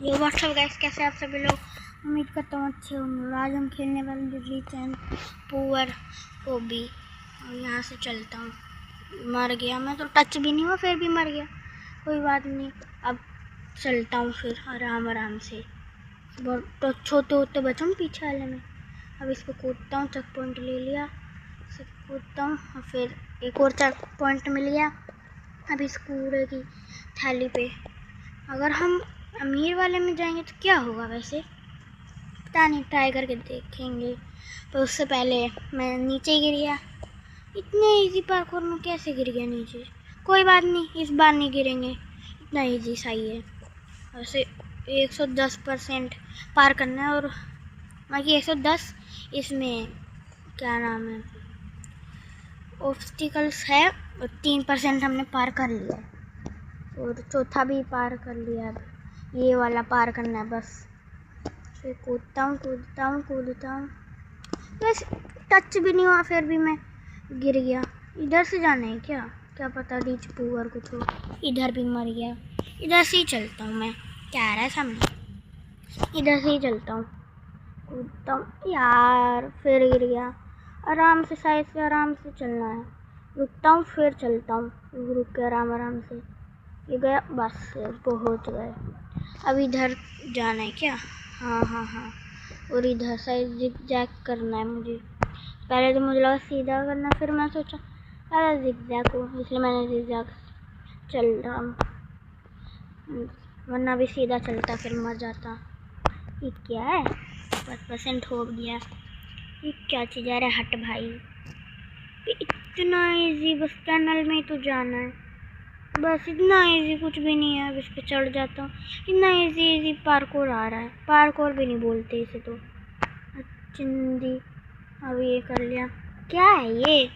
ये WhatsApp guys, कैसे आप सभी लोग? उम्मीद करता हूँ अच्छे होंगे। आज हम खेलने वाले जो रीच एंड पुअर को भी, और यहाँ से चलता हूँ। मर गया मैं तो, टच भी नहीं हुआ फिर भी मर गया। कोई बात नहीं, अब चलता हूँ फिर आराम आराम से। बहुत टच होते होते बचा हूँ पीछे वाले में। अब इसको कूदता हूँ, चेक पॉइंट ले लिया, इसे कूदता हूँ और फिर एक और चेक पॉइंट मिल गया। अब इस कूड़े की थैली पे अगर हम अमीर वाले में जाएंगे तो क्या होगा वैसे, पता नहीं, ट्राई करके देखेंगे। पर उससे पहले मैं नीचे गिर गया। इतने इजी पार्कोर में कैसे गिर गया नीचे? कोई बात नहीं, इस बार नहीं गिरेंगे, इतना इजी सही है। वैसे 110% पार करना है, और बाकी 110 इसमें क्या नाम है, ऑब्स्टिकल्स है, और 3% हमने पार कर लिया है, और चौथा भी पार कर लिया। अब ये वाला पार करना है बस। फिर कूदता हूँ, बस टच भी नहीं हुआ फिर भी मैं गिर गया। इधर से जाना है क्या? क्या पता रीच पुअर कुछ हो। इधर भी मर गया। इधर से ही चलता हूँ मैं, क्या आ रहा है सामने, इधर से ही चलता हूँ। कूदता हूँ यार, फिर गिर गया। आराम से, साइड से आराम से चलना है। रुकता हूँ फिर चलता हूँ, रुक के आराम आराम से। ये गया, बस पहुँच गए। अब इधर जाना है क्या? हाँ, और इधर साइड जिग-जैग करना है मुझे। पहले तो मुझे लगा सीधा करना, फिर मैं सोचा अरे जिग-जैग हो, इसलिए मैंने जिग-जैग चल रहा हूँ, वरना भी सीधा चलता फिर मर जाता। ये क्या है? 5% हो गया। ये क्या चीज़ है? अरे हट भाई, इतना इजी, बस टनल में ही तो जाना है, बस इतना इजी, कुछ भी नहीं है। अब इस पर चढ़ जाता हूँ। इतना इजी पार्कोर आ रहा है, पार्कोर भी नहीं बोलते इसे तो, चिंदी। अब ये कर लिया। क्या है ये?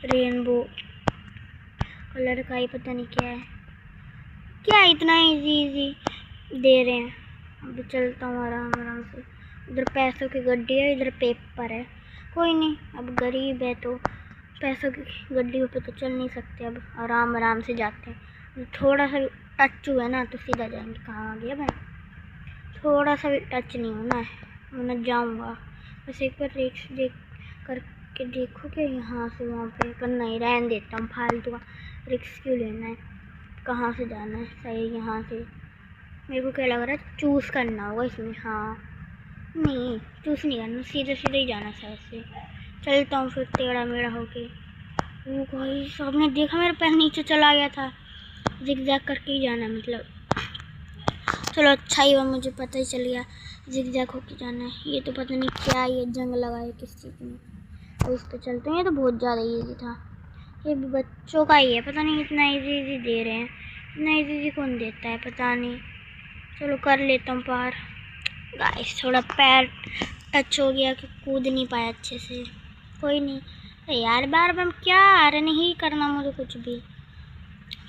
रेनबो कलर का ही पता नहीं क्या है। क्या इतना इजी दे रहे हैं? अब चलता हूँ आराम आराम से। उधर पैसों की गड्डी है, इधर पेपर है। कोई नहीं, अब गरीब है तो पैसों की गड्डियों पे तो चल नहीं सकते। अब आराम आराम से जाते हैं। थोड़ा सा भी टच हुआ ना तो सीधा जाएंगे। कहाँ आ गया भाई? थोड़ा सा भी टच नहीं होना है, मैं जाऊँगा। बस एक बार रिक्स देख करके देखो कि यहाँ से वहाँ पे, पर नहीं, रहने देता हूँ, फालतू का रिक्स क्यों लेना है। कहाँ से जाना है? सही, यहाँ से। मेरे को क्या लग रहा है, चूज़ करना होगा इसमें। हाँ, नहीं चूज़ नहीं करना, सीधे सीधे ही जाना है ऐसे। चलता हूँ फिर टेढ़ा मेढ़ा होके। वो कोई सबने देखा मेरा पैर नीचे चला गया था। जिग-जैग करके ही जाना है, मतलब चलो अच्छा ही हुआ, मुझे पता ही चल गया जिग-जैग होके जाना है। ये तो पता नहीं क्या, ये जंग लगा है किस चीज़ में। और इस पर चलते हैं। ये तो बहुत ज़्यादा ईजी था, ये भी बच्चों का ही है, पता नहीं इतना इजी दे रहे हैं। इतना इजी कौन देता है, पता नहीं। चलो कर लेता हूँ पार। गाइस थोड़ा पैर टच हो गया कि कूद नहीं पाया अच्छे से। कोई नहीं। अरे यार, बार बार क्या आ रहा, नहीं करना मुझे कुछ भी।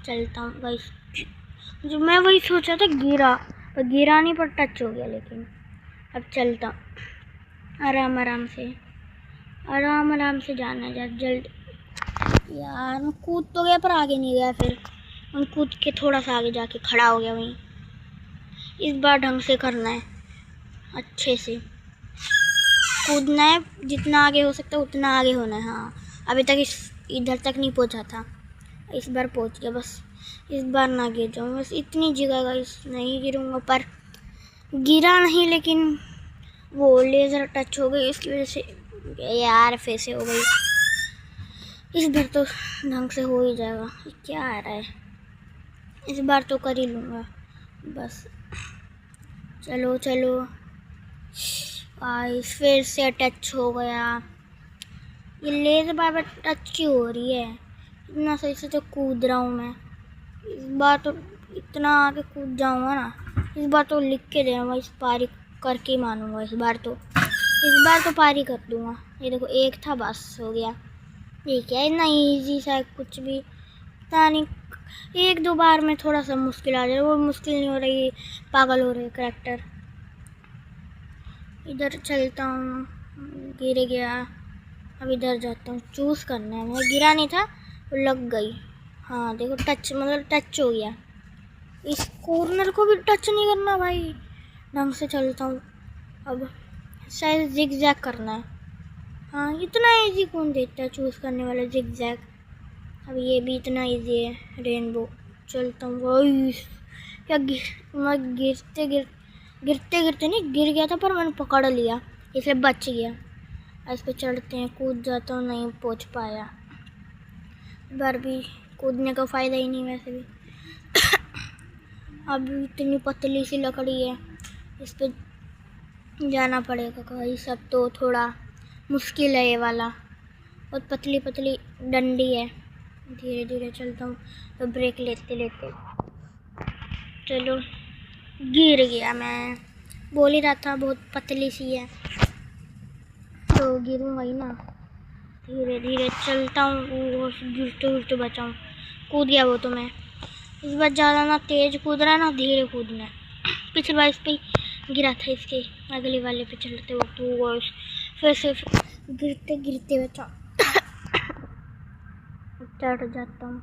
चलता हूँ गाइस, जो मैं वही सोचा था, गिरा पर गिरा नहीं, पर टच हो गया। लेकिन अब चलता हूँ आराम आराम से, आराम आराम से जाना है जल्द। यार मैं कूद तो गया पर आगे नहीं गया, फिर मैं कूद के थोड़ा सा आगे जाके खड़ा हो गया वहीं। इस बार ढंग से करना है, अच्छे से कूदना है, जितना आगे हो सकता है उतना आगे होना है। हाँ, अभी तक इधर तक नहीं पहुंचा था, इस बार पहुंच गया। बस इस बार ना गिर जाऊँ, बस इतनी जगह। इस नहीं गिरूँगा, पर गिरा नहीं, लेकिन वो लेज़र टच हो गई, इसकी वजह से यार फिर से हो गई। इस बार तो ढंग से हो ही जाएगा। क्या आ रहा है? इस बार तो कर ही लूँगा बस। चलो चलो, गाइस फिर से टच हो गया। ये लेज़र बार बार टच क्यों हो रही है? इतना सही से तो कूद रहा हूँ मैं। इस बार तो इतना आगे कूद जाऊँगा ना, इस बार तो लिख के दे रहा हूँ, इस पारी करके ही मानूंगा। इस बार तो पारी कर दूँगा। ये देखो, एक था, बस हो गया। ये क्या है, इतना ईजी सा कुछ भी, पता नहीं। एक दो बार में थोड़ा सा मुश्किल आ जाए, वो मुश्किल नहीं हो रही, पागल हो रहे करैक्टर। इधर चलता हूँ, गिर गया। अब इधर जाता हूँ, चूज़ करना है। मैं गिरा नहीं था, वो लग गई। हाँ देखो, टच, मतलब टच हो गया। इस कॉर्नर को भी टच नहीं करना भाई, ढंग से चलता हूँ। अब शायद जिग जैग करना है। हाँ, इतना इजी कौन देता है चूज़ करने वाला जिग जैग। अब ये भी इतना इजी है, रेनबो। चलता हूँ। क्या मैं गिरते गिरते नहीं गिर गया था, पर मैंने पकड़ लिया इसलिए बच गया। इस पर चढ़ते हैं, कूद जाता हूँ, नहीं पहुँच पाया। बार भी कूदने का फ़ायदा ही नहीं वैसे भी। अब इतनी पतली सी लकड़ी है, इस पर जाना पड़ेगा कहीं। सब तो थोड़ा मुश्किल है ये वाला, बहुत पतली पतली डंडी है। धीरे धीरे चलता हूँ तो ब्रेक लेते लेते चलो गिर गया। मैं बोल ही रहा था बहुत पतली सी है तो गिरूँगा ही ना। धीरे धीरे चलता हूँ, गिरते गिरते बचाऊँ। कूद गया वो तो। मैं इस बार ज़्यादा ना तेज़ कूद रहा है ना धीरे कूदना है। पिछली बार इस पर गिरा था, इसके अगले वाले पे चलते वक्त वो फिर से गिरते गिरते बचा। चढ़ जाता हूँ।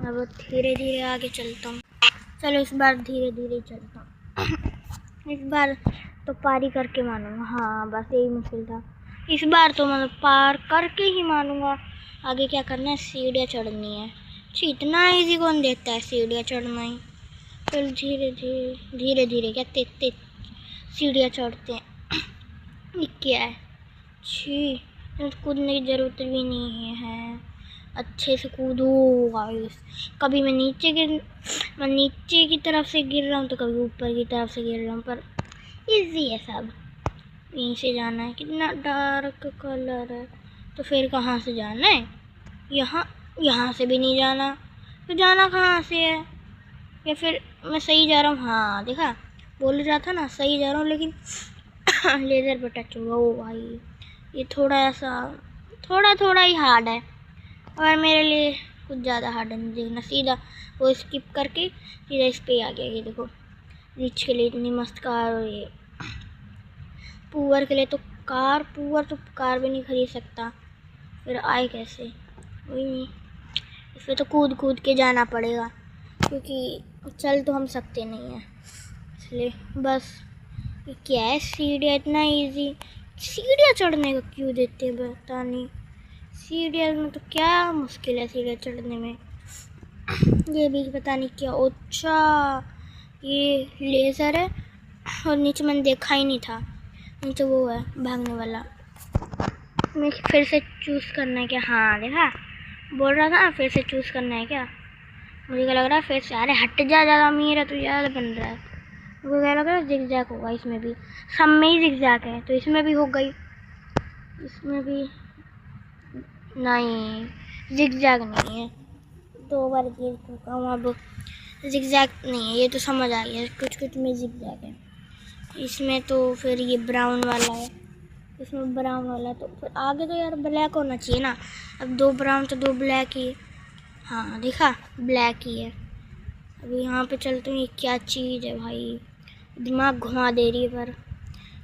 अब धीरे धीरे आगे चलता हूँ। चलो इस बार धीरे धीरे चलता हूँ। इस बार तो पार ही करके मानूंगा। हाँ, बस यही मुश्किल था। इस बार तो मतलब पार करके ही मानूंगा। आगे क्या करना है, सीढ़ियाँ चढ़नी है। इतना इजी कौन देता है सीढ़ियाँ चढ़ना ही। फिर धीरे धीरे क्या तेज तेज सीढ़ियाँ चढ़ते हैं। ये क्या है, छी, कूदने की ज़रूरत भी नहीं है। अच्छे से कूदो गाइस। कभी मैं नीचे की तरफ से गिर रहा हूँ तो कभी ऊपर की तरफ से गिर रहा हूँ, पर इजी है सब। यहीं से जाना है। कितना डार्क कलर है, तो फिर कहाँ से जाना है? यहाँ से भी नहीं जाना, तो जाना कहाँ से है? या फिर मैं सही जा रहा हूँ? हाँ देखा, बोल रहा था ना सही जा रहा हूँ, लेकिन लेज़र पर टच होगा। ओ भाई, ये थोड़ा थोड़ा ही हार्ड है, और मेरे लिए कुछ ज़्यादा हार्ड नहीं। देखना, सीधा वो स्किप करके सीधा इस पे आ गया। ये देखो, रिच के लिए इतनी मस्त कार, और ये पुअर के लिए तो पुअर तो कार भी नहीं खरीद सकता, फिर आए कैसे? वही नहीं, इसमें तो कूद कूद के जाना पड़ेगा, क्योंकि चल तो हम सकते नहीं हैं। इसलिए बस, ये क्या है, सीढ़ियाँ इतना इजी। सीढ़ियाँ चढ़ने का क्यों देते हैं पता नहीं। सीढ़ियाँ में तो क्या मुश्किल है सीढ़ियाँ चढ़ने में। ये भी पता नहीं क्या। अच्छा, ये लेज़र है, और नीचे मैंने देखा ही नहीं था, नीचे वो है भागने वाला। मैं फिर से चूज़ करना है क्या? हाँ देखा, बोल रहा था ना फिर से चूज़ करना है क्या। मुझे क्या लग रहा है फिर से, अरे हट जा, ज़्यादा अमीर है तो ज़्यादा बन रहा है। मुझे क्या लग रहा है जिगजैग होगा इसमें भी। सब में ही जिगजैग है तो इसमें भी हो गई। इसमें भी नहीं, जिगजैग नहीं है। 2 बार गिर चुका हूँ, अब जिगजैग नहीं है। ये तो समझ आ गया, कुछ कुछ में जिगजैग है। इसमें तो फिर ये ब्राउन वाला है, इसमें ब्राउन वाला, तो फिर आगे तो यार ब्लैक होना चाहिए ना। अब 2 ब्राउन तो 2 ब्लैक ही। हाँ देखा, ब्लैक ही है। अभी यहाँ पे चलते हैं। ये क्या चीज़ है भाई, दिमाग घुमा दे रही है। पर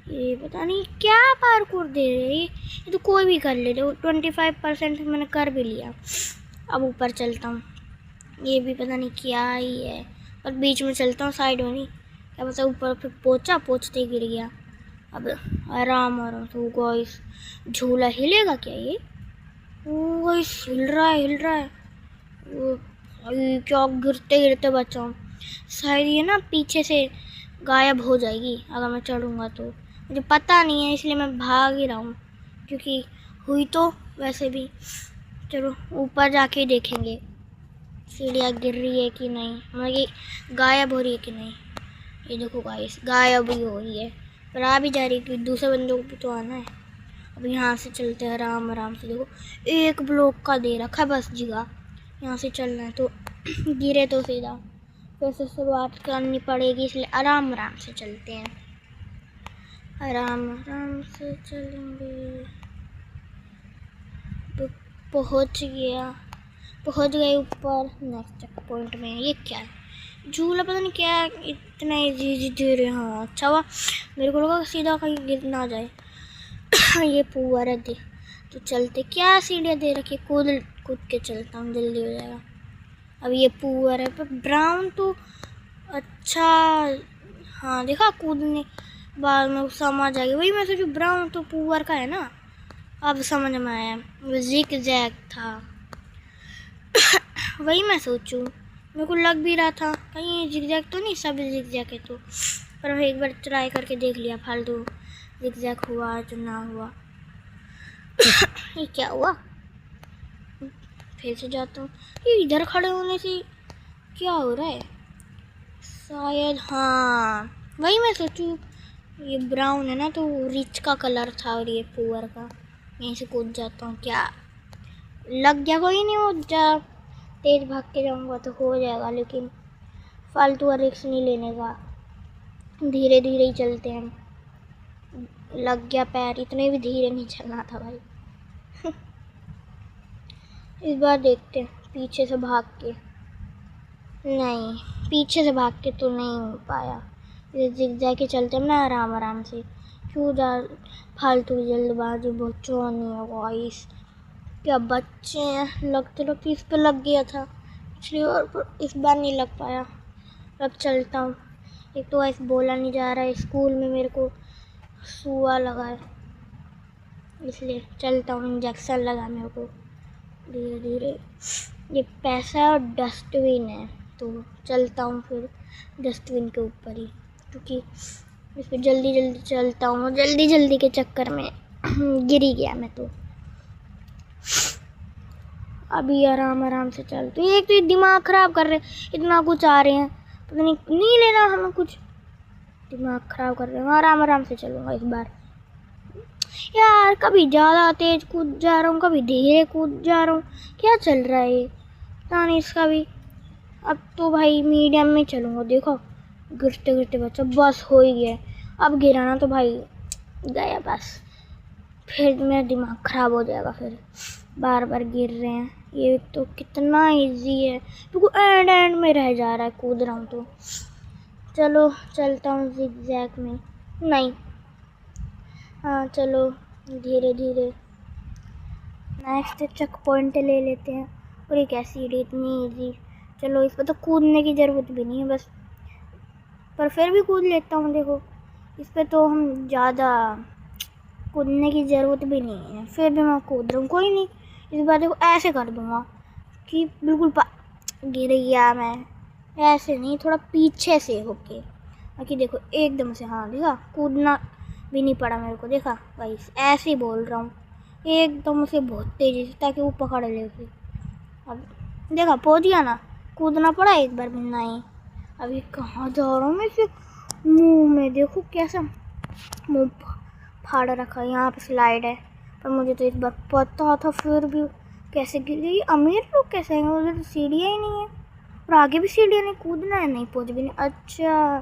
ये पता नहीं क्या पार्कोर दे रही है। ये तो कोई भी कर ले। 25% मैंने कर भी लिया। अब ऊपर चलता हूँ। ये भी पता नहीं क्या ही है, और बीच में चलता हूँ, साइड में नहीं। क्या पता ऊपर फिर पहुँचते ही गिर गया। अब आराम तो गाइस, झूला हिलेगा क्या ये? ओ गाइस, हिल रहा है। क्या गिरते गिरते बचा हूँ। शायद ये ना पीछे से गायब हो जाएगी अगर मैं चढ़ूँगा तो। मुझे पता नहीं है, इसलिए मैं भाग ही रहा हूँ, क्योंकि हुई तो वैसे भी। चलो ऊपर जाके देखेंगे सीढ़ियाँ गिर रही है कि नहीं, मतलब ये गायब हो रही है कि नहीं। ये देखो गाइस, गायब ही हो रही है, पर आ भी जा रही है, क्योंकि दूसरे बंदों को भी तो आना है। अब यहाँ से चलते हैं आराम से। देखो, 1 ब्लॉक का दे रखा है बस जगह। यहाँ से चलना है तो गिरे तो सीधा फिर से शुरुआत करनी पड़ेगी, इसलिए आराम से चलते हैं। आराम से चलेंगे तो पहुँच गए ऊपर नेक्स्ट चेक पॉइंट में। ये क्या है, झूला पता नहीं क्या इतना इजी दे रहे हैं। हाँ अच्छा हुआ, मेरे को लगा सीधा कहीं गिर ना जाए। ये पुअर है दे तो चलते, क्या सीढ़ियाँ दे रखी, कूद के चलता हूँ, जल्दी हो जाएगा। अब ये पुअर है, पर ब्राउन तो अच्छा, हाँ देखा कूदने बाद में समझ आ गई। वही मैं सोचू ब्राउन तो पुअर का है ना, अब समझ में आया वो जिग जैग था। वही मैं सोचूं, मेरे को लग भी रहा था कहीं जिग जैग तो नहीं, सब जिग जैग है तो। पर मैं एक बार ट्राई करके देख लिया, फालतू जिग जैग हुआ तो ना हुआ। ये क्या हुआ, फिर से जाता हूँ। ये इधर खड़े होने से क्या हो रहा है, शायद हाँ वही मैं सोचूं, ये ब्राउन है ना तो रिच का कलर था और ये पुअर का। यहीं से कूद जाता हूँ, क्या लग गया, कोई नहीं, वो जा तेज भाग के जाऊँगा तो हो जाएगा, लेकिन फालतू रिस्क नहीं लेने का, धीरे धीरे ही चलते हैं। लग गया पैर, इतने भी धीरे नहीं चलना था भाई। इस बार देखते हैं पीछे से भाग के, नहीं पीछे से भाग के तो नहीं हो पाया। जिग जैग के चलते हैं ना आराम आराम से, क्यों जा फालतू जल्दबाजी, बच्चों नहीं है गाइस, क्या बच्चे हैं। लगते लगते इस पे लग गया था पिछली बार, पर इस बार नहीं लग पाया। अब चलता हूँ, एक तो ऐसे बोला नहीं जा रहा है, स्कूल में मेरे को सुआ लगा है, इसलिए चलता हूँ, इंजेक्शन लगा मेरे को धीरे धीरे। ये पैसा और डस्टबिन है तो चलता हूँ फिर डस्टबिन के ऊपर ही, क्योंकि इस पर जल्दी जल्दी चलता हूँ, जल्दी जल्दी के चक्कर में गिर ही गया मैं तो। अभी आराम आराम से चलते, एक तो ये दिमाग ख़राब कर रहे, इतना कुछ आ रहे हैं, पता नहीं लेना हमें कुछ, दिमाग ख़राब कर रहे हैं। आराम आराम से चलूँगा इस बार। यार कभी ज़्यादा तेज कूद जा रहा हूँ, कभी धीरे कूद जा रहा हूँ, क्या चल रहा है ये, पता नहीं इसका भी। अब तो भाई मीडियम में चलूँगा, देखो गिरते गिरते बच्चा, बस हो ही गया। अब गिरा ना तो भाई गया बस, फिर मेरा दिमाग ख़राब हो जाएगा, फिर बार बार गिर रहे हैं। ये तो कितना इजी है, क्योंकि एंड एंड में रह जा रहा है, कूद रहा हूँ तो। चलो चलता हूँ जिग जैग में, नहीं हाँ चलो धीरे धीरे नेक्स्ट चेक पॉइंट ले लेते हैं। और ये कैसी है इतनी इजी, चलो इस पर तो कूदने की ज़रूरत भी नहीं है बस, पर फिर भी कूद लेता हूँ। देखो इस पर तो हम ज़्यादा कूदने की ज़रूरत भी नहीं है, फिर भी मैं कूद रहा हूँ, कोई नहीं। इस बार देखो ऐसे कर दूँगा कि बिल्कुल गिर गया मैं, ऐसे नहीं, थोड़ा पीछे से होके, बाकी देखो एकदम से, हाँ देखा कूदना भी नहीं पड़ा मेरे को, देखा भाई ऐसे ही बोल रहा हूँ, एकदम से बहुत तेज़ी से, ताकि वो पकड़ ले उसे। अब देखा पहुँच गया ना, कूदना पड़ा एक बार भी नहीं। अभी कहाँ जा रहा हूँ मैं, इसे मुँह में देखो कैसा मुँह फाड़ रखा है, यहाँ पे स्लाइड है, पर मुझे तो इस बार पता था, फिर भी कैसे गिर गई। अमीर लोग कैसे आएंगे, उधर तो सीढ़ियाँ ही नहीं है, और आगे भी सीढ़ियाँ नहीं, कूदना है नहीं, पहुँच भी नहीं। अच्छा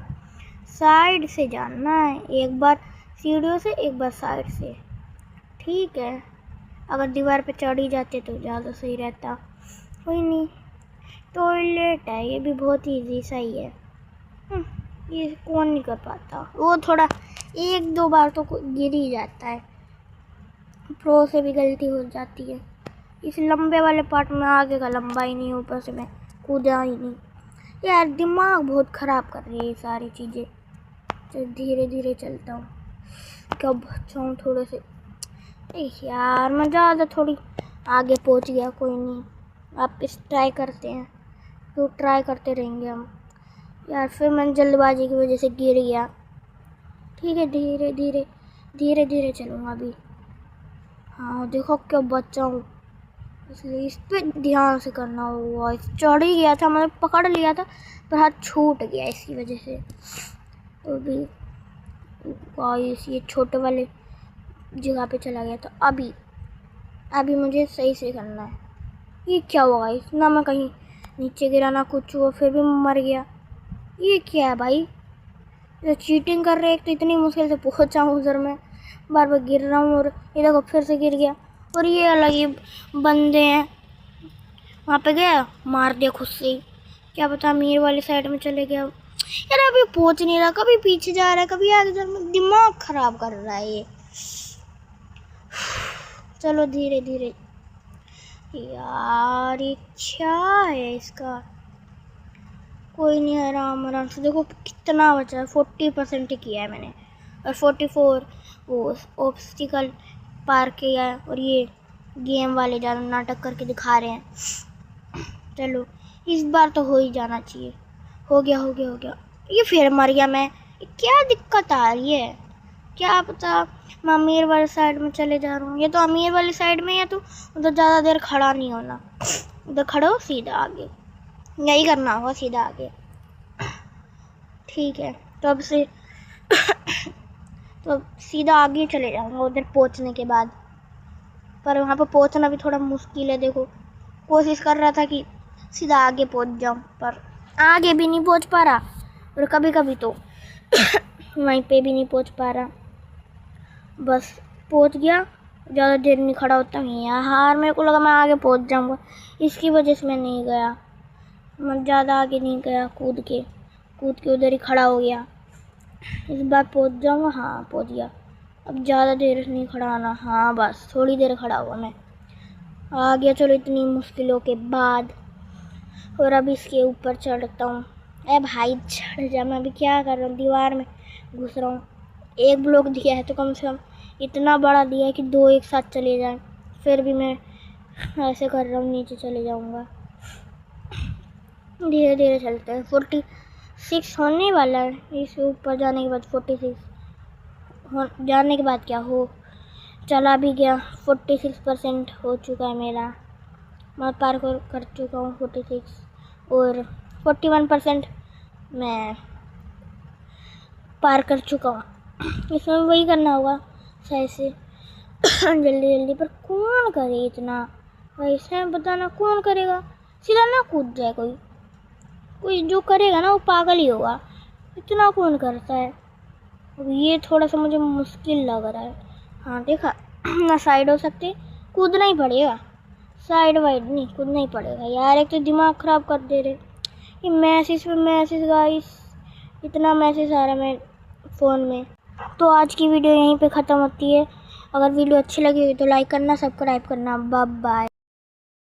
साइड से जाना है, एक बार सीढ़ियों से एक बार साइड से, ठीक है। अगर दीवार पे चढ़ ही जाते तो ज़्यादा सही रहता, कोई नहीं। टॉयलेट है, ये भी बहुत ईजी सही है, ये कौन नहीं कर पाता, वो थोड़ा एक दो बार तो गिर ही जाता है, प्रो से भी गलती हो जाती है। इस लंबे वाले पार्ट में आगे का लंबा ही नहीं, ऊपर से मैं कूदा ही नहीं। यार दिमाग बहुत ख़राब कर रही है ये सारी चीज़ें। तो धीरे धीरे चलता हूँ, कब बचाऊँ थोड़े से। यार मैं ज़्यादा थोड़ी आगे पहुँच गया, कोई नहीं, वापस ट्राई करते हैं, तो ट्राई करते रहेंगे हम। यार फिर मैं जल्दबाजी की वजह से गिर गया, ठीक है धीरे धीरे धीरे धीरे चलूँगा अभी। हाँ देखो क्या बचा हूँ, इसलिए इस पर ध्यान से करना हुआ। चढ़ ही गया था, मतलब पकड़ लिया था, पर हाथ छूट गया इसकी वजह से। तो भी गाइस ये छोटे वाले जगह पे चला गया, तो अभी मुझे सही से करना है। ये क्या हुआ गाइस, ना मैं कहीं नीचे गिरा ना कुछ हुआ, फिर भी मर गया। ये क्या है भाई, ये चीटिंग कर रहे हैं, एक तो इतनी मुश्किल से पहुंचा हूँ उधर मैं, बार बार गिर रहा हूँ, और ये देखो फिर से गिर गया। और ये अलग ही बंदे हैं, वहाँ पे गया मार दिया खुद से ही, क्या पता अमीर वाली साइड में चले गया। यार अभी पहुँच नहीं रहा, कभी पीछे जा रहा है कभी आगे जा रहा है, दिमाग ख़राब कर रहा है ये। चलो धीरे धीरे, यार ये क्या है इसका, कोई नहीं, आराम आराम से। देखो कितना बचा है, 40% ही किया है मैंने, और 44 वो ऑब्स्टिकल पार किया है। और ये गेम वाले ज़्यादा नाटक करके दिखा रहे हैं। चलो इस बार तो हो ही जाना चाहिए। हो गया हो गया हो गया। ये फिर मर गया मैं। ये क्या दिक्कत आ रही है, क्या पता। मैं अमीर वाले साइड में चले जा रहा हूँ। ये तो अमीर वाली साइड में है, तो उधर ज़्यादा देर खड़ा नहीं होना। उधर खड़े हो, सीधा आगे, यही करना होगा, सीधा आगे। ठीक है, तो अब से तो अब सीधा आगे चले जाऊँगा उधर पहुँचने के बाद। पर वहाँ पर पहुँचना भी थोड़ा मुश्किल है। देखो कोशिश कर रहा था कि सीधा आगे पहुँच जाऊँ, पर आगे भी नहीं पहुँच पा रहा, और कभी कभी तो वहीं पे भी नहीं पहुँच पा रहा। बस पहुँच गया, ज़्यादा देर नहीं खड़ा होता हूँ यार। मेरे को लगा मैं आगे पहुँच जाऊँगा, इसकी वजह से मैं नहीं गया। मैं ज़्यादा आगे नहीं गया, कूद के उधर ही खड़ा हो गया। इस बार पहुँच जाऊँगा। हाँ पहुँच गया। अब ज़्यादा देर नहीं खड़ा होना। हाँ बस थोड़ी देर खड़ा हुआ मैं, आ गया। चलो इतनी मुश्किलों के बाद। और अब इसके ऊपर चढ़ता हूँ। अरे भाई चढ़ जा, मैं अभी क्या कर रहा हूँ, दीवार में घुस रहा हूँ। एक ब्लॉक दिया है तो कम से कम इतना बड़ा दिया है कि 2 एक साथ चले जाएं। फिर भी मैं ऐसे कर रहा हूँ, नीचे चले जाऊँगा। धीरे धीरे चलते हैं। 46 होने वाला है। इसके ऊपर जाने के बाद 46 जाने के बाद क्या हो, चला भी गया। 46% हो चुका है मेरा, मैं पार कर चुका हूँ 46। और 41% मैं पार कर चुका हूँ। इसमें वही करना होगा सही से जल्दी जल्दी। पर कौन करे इतना, वैसे बताना कौन करेगा। सीधा ना कूद जाए कोई जो करेगा ना वो पागल ही होगा। इतना कौन करता है। अब ये थोड़ा सा मुझे मुश्किल लग रहा है। हाँ देखा ना, साइड हो सकते, कूदना ही पड़ेगा। साइड वाइड नहीं, कूदना ही पड़ेगा यार। एक तो दिमाग ख़राब कर दे रहे ये मैसेज पे मैसेज गाइस, इतना मैसेज आ रहा है मेरे फ़ोन में। तो आज की वीडियो यहीं पे ख़त्म होती है। अगर वीडियो अच्छी लगी तो लाइक करना, सब्सक्राइब करना। Bye bye.